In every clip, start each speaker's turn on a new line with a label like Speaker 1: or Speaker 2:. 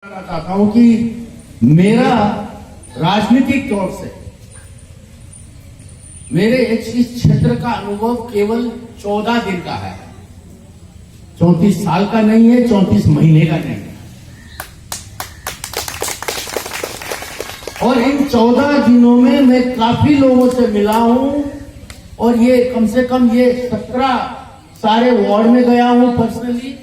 Speaker 1: चाहता हूं कि मेरा राजनीतिक तौर से मेरे इस क्षेत्र का अनुभव केवल 14 दिन का है, 34 साल का नहीं है, 34 महीने का नहीं है। और इन 14 दिनों में मैं काफी लोगों से मिला हूं और ये कम से कम ये 17 सारे वार्ड में गया हूं पर्सनली।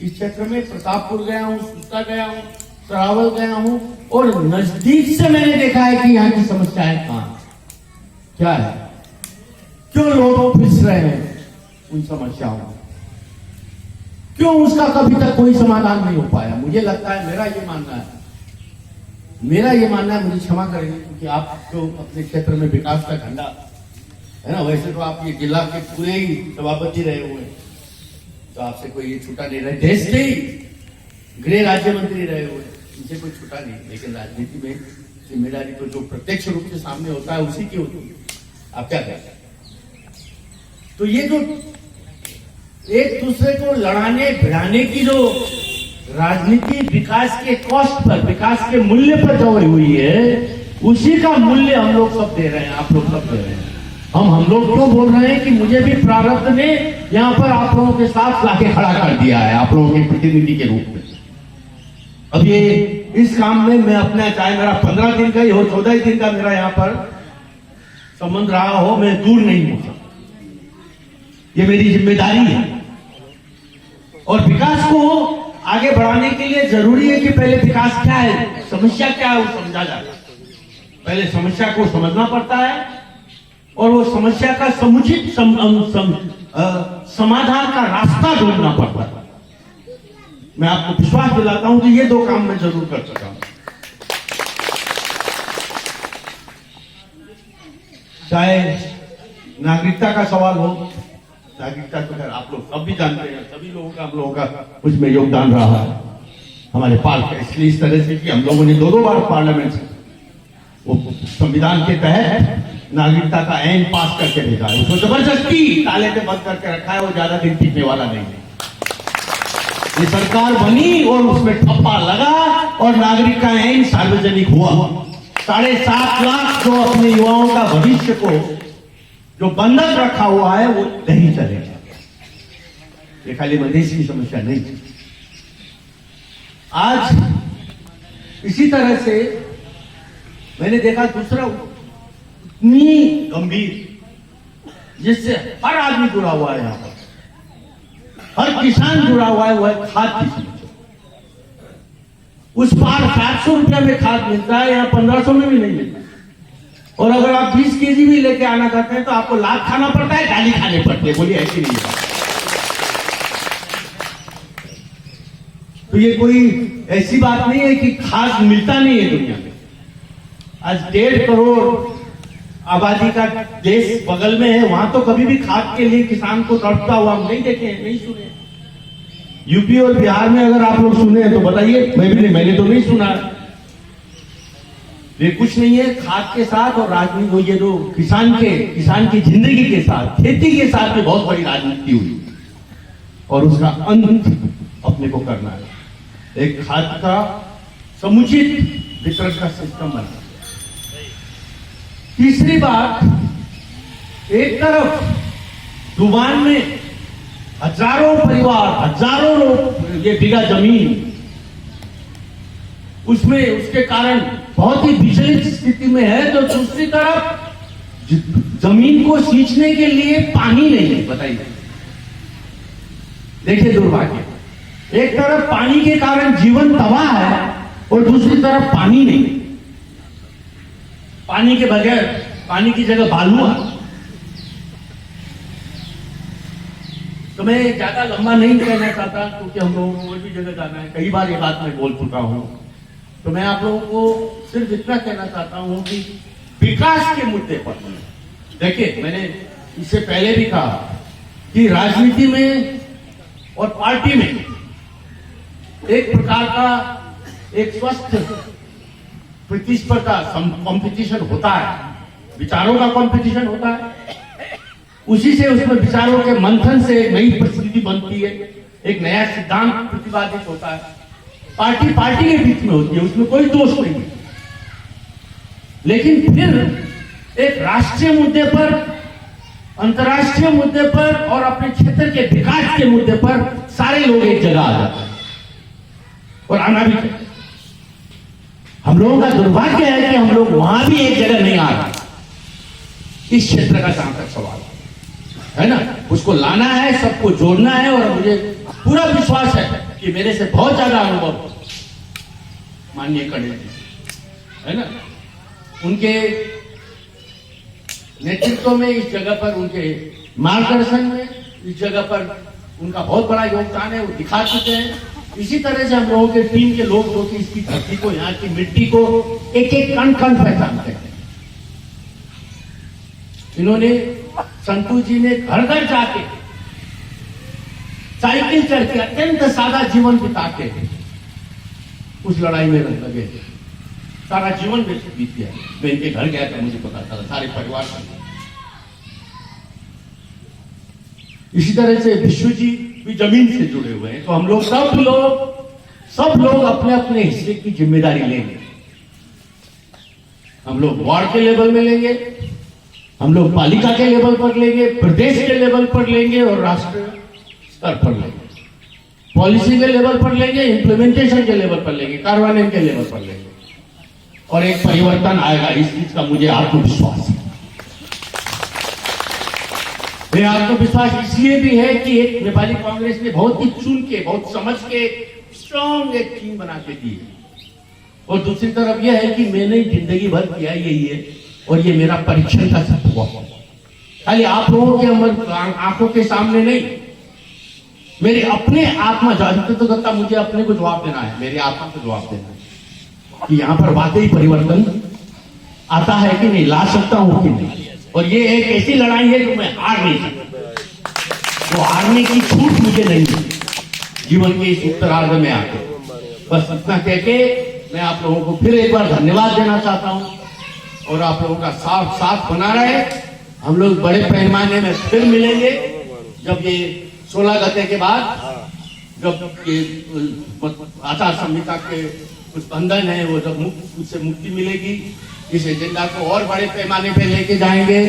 Speaker 1: इस क्षेत्र में प्रतापपुर गया हूं, सुस्ता गया हूं, सरावल गया हूं और नजदीक से मैंने देखा है कि यहाँ की समस्याएं कहां क्या है, क्यों लोग पिस रहे हैं उन समस्याओं में, क्यों उसका कभी तक कोई समाधान नहीं हो पाया। मुझे लगता है, मेरा ये मानना है, मुझे क्षमा करेंगे क्योंकि आप जो अपने क्षेत्र में विकास का झंडा है ना, वैसे तो आप ये जिला के पूरे ही सभापति रहे हुए हैं, तो आपसे कोई ये छूटा नहीं रहे, देश के ही गृह राज्य मंत्री रहे हुए, इनसे कोई छूटा नहीं। लेकिन राजनीति में जिम्मेदारी तो जो प्रत्यक्ष रूप से सामने होता है उसी की होती है। आप क्या कहते हैं? तो ये जो एक दूसरे को लड़ाने भिड़ाने की जो राजनीति विकास के कॉस्ट पर, विकास के मूल्य पर दौड़ी हुई है, उसी का मूल्य हम लोग सब दे रहे हैं, आप लोग सब दे रहे हैं। हम लोग क्यों बोल रहे हैं कि मुझे भी प्रारब्ध ने यहाँ पर आप लोगों के साथ लाके खड़ा कर दिया है, आप लोगों के प्रतिनिधि के रूप में। अब ये इस काम में मैं अपना, चाहे मेरा 15 दिन का ही हो, 14 दिन का मेरा यहाँ पर संबंध रहा हो, मैं दूर नहीं हो सकता। ये मेरी जिम्मेदारी है और विकास को आगे बढ़ाने के लिए जरूरी है कि पहले विकास क्या है, समस्या क्या है, वो समझा जाए। पहले समस्या को समझना पड़ता है और वो समस्या का समुचित समाधान का रास्ता ढूंढना पड़ता है। मैं आपको विश्वास दिलाता हूं कि ये दो काम मैं जरूर कर सका हूं। चाहे नागरिकता का सवाल हो, नागरिकता तो खैर आप लोग सब भी जानते हैं, सभी लोगों का, हम लोगों का उसमें योगदान रहा है हमारे पार्ट, इसलिए इस तरह से कि हम लोगों ने 2 बार पार्लियामेंट से वो संविधान के तहत नागरिकता का ऐन पास करके भेजा है। उसको जबरदस्ती ताले पे बंद करके रखा है, वो ज्यादा दिन टिकने वाला नहीं है। ये सरकार बनी और उसमें ठप्पा लगा और नागरिक का ऐन सार्वजनिक हुआ। 7.5 लाख जो अपने युवाओं का भविष्य को जो बंधक रखा हुआ है वो नहीं चलेगा। ये खाली मधेश की समस्या नहीं। आज इसी तरह से मैंने देखा दूसरा इतनी गंभीर, जिससे हर आदमी जुड़ा हुआ है, यहां पर हर किसान जुड़ा हुआ है, वो है खाद की समस्या। उस पार 700 रुपया में खाद मिलता है, यहाँ 1500 में भी नहीं मिलता। और अगर आप 20 केजी भी लेके आना चाहते हैं तो आपको लात खाना पड़ता है, गाली खाने पड़ते हैं। बोलिए ऐसी नहीं बात। तो ये कोई ऐसी बात नहीं है कि खाद मिलता नहीं है दुनिया में। आज 1.5 करोड़ आबादी का देश बगल में है, वहां तो कभी भी खाद के लिए किसान को तड़पता हुआ हम नहीं देखे, नहीं सुने। यूपी और बिहार में अगर आप लोग सुने तो बताइए, मैंने तो नहीं सुना। ये कुछ नहीं है खाद के साथ और राजनीति, ये जो किसान की जिंदगी के साथ, खेती के साथ में बहुत बड़ी राजनीति हुई और उसका अंत अपने को करना है। एक खाद का समुचित वितरण का सिस्टम बना। तीसरी बात, एक तरफ जुबान में हजारों परिवार, हजारों लोग ये बीघा जमीन, उसमें उसके कारण बहुत ही विचलित स्थिति में है, तो दूसरी तरफ जमीन को सींचने के लिए पानी नहीं है। बताइए, देखिए दुर्भाग्य, एक तरफ पानी के कारण जीवन तबाह है और दूसरी तरफ पानी नहीं। पानी के बगैर, पानी की जगह बालू है। तो मैं ज्यादा लंबा नहीं कहना चाहता क्योंकि हम लोगों को और भी जगह जाना है, कई बार ये बात मैं बोल चुका हूं। तो मैं आप लोगों को सिर्फ इतना कहना चाहता हूं कि विकास के मुद्दे पर, देखिए मैंने इससे पहले भी कहा कि राजनीति में और पार्टी में एक प्रकार का एक स्वस्थ प्रतिस्पर्धा, कंपटीशन होता है, विचारों का कंपटीशन होता है। उसी से उसमें विचारों के मंथन से नई परिस्थिति बनती है, एक नया सिद्धांत प्रतिपादित होता है। पार्टी पार्टी के बीच में होती है, उसमें कोई दोष नहीं है। लेकिन फिर एक राष्ट्रीय मुद्दे पर, अंतर्राष्ट्रीय मुद्दे पर और अपने क्षेत्र के विकास के मुद्दे पर सारे लोग एक जगह आ जाते हैं और आना भी चाहिए। हम लोगों का दुर्भाग्य है कि हम लोग वहां भी एक जगह नहीं आ रहे। इस क्षेत्र का जहां तक सवाल है ना, उसको लाना है, सबको जोड़ना है। और मुझे पूरा विश्वास है कि मेरे से बहुत ज्यादा अनुभव माननीय कड़े है ना, उनके नेतृत्व में इस जगह पर, उनके मार्गदर्शन में इस जगह पर उनका बहुत बड़ा योगदान है, वो दिखा चुके हैं। इसी तरह से हम लोगों के टीम के लोग जो कि इसकी धरती को, यहाँ की मिट्टी को एक एक कण कण पहचानते हैं। इन्होंने, संतू जी ने घर घर जाके साइकिल चढ़ के अत्यंत सादा जीवन बिता के उस लड़ाई में लगे, सारा जीवन बीत गया। मैं इनके घर गया था, मुझे पता था, सारे परिवार से। इसी तरह से विश्व जी भी जमीन से जुड़े हुए हैं। तो हम लोग सब लोग अपने अपने हिस्से की जिम्मेदारी लेंगे। हम लोग वार्ड के लेवल में लेंगे, हम लोग पालिका के लेवल पर लेंगे, प्रदेश के लेवल पर लेंगे और राष्ट्रीय स्तर पर लेंगे, पॉलिसी के लेवल पर लेंगे, इंप्लीमेंटेशन के लेवल पर लेंगे, कार्यान्वयन के लेवल पर लेंगे और एक परिवर्तन आएगा। इस चीज का मुझे आत्मविश्वास है। ये आत्मविश्वास इसलिए भी है कि एक नेपाली कांग्रेस ने बहुत ही चुन के, बहुत समझ के स्ट्रॉन्ग एक टीम बना के दी है। और दूसरी तरफ यह है कि मैंने जिंदगी भर किया यही है और ये मेरा परीक्षण का सत्य हुआ। खाली आप लोगों के आंखों के सामने नहीं, मेरे अपने आत्मा तो करता, मुझे अपने को जवाब देना है, मेरी आत्मा को जवाब देना है कि यहां पर वाकई परिवर्तन आता है कि नहीं, ला सकता हूं कि नहीं। और ये एक ऐसी लड़ाई है जो मैं हार नहीं सकता, वो हारने की छूट मुझे नहीं मिली जीवन के इस उत्तरार्ध में आके। बस इतना कह के मैं आप लोगों को फिर एक बार धन्यवाद देना चाहता हूं और आप लोगों का साथ बना रहे। हम लोग बड़े पैमाने में फिर मिलेंगे जब ये 16 गते के बाद, जब ये आचार संहिता के कुछ बंधन है वो जब उससे मुक्ति मिलेगी, इस एजेंडा को और बड़े पैमाने पे लेके जाएंगे।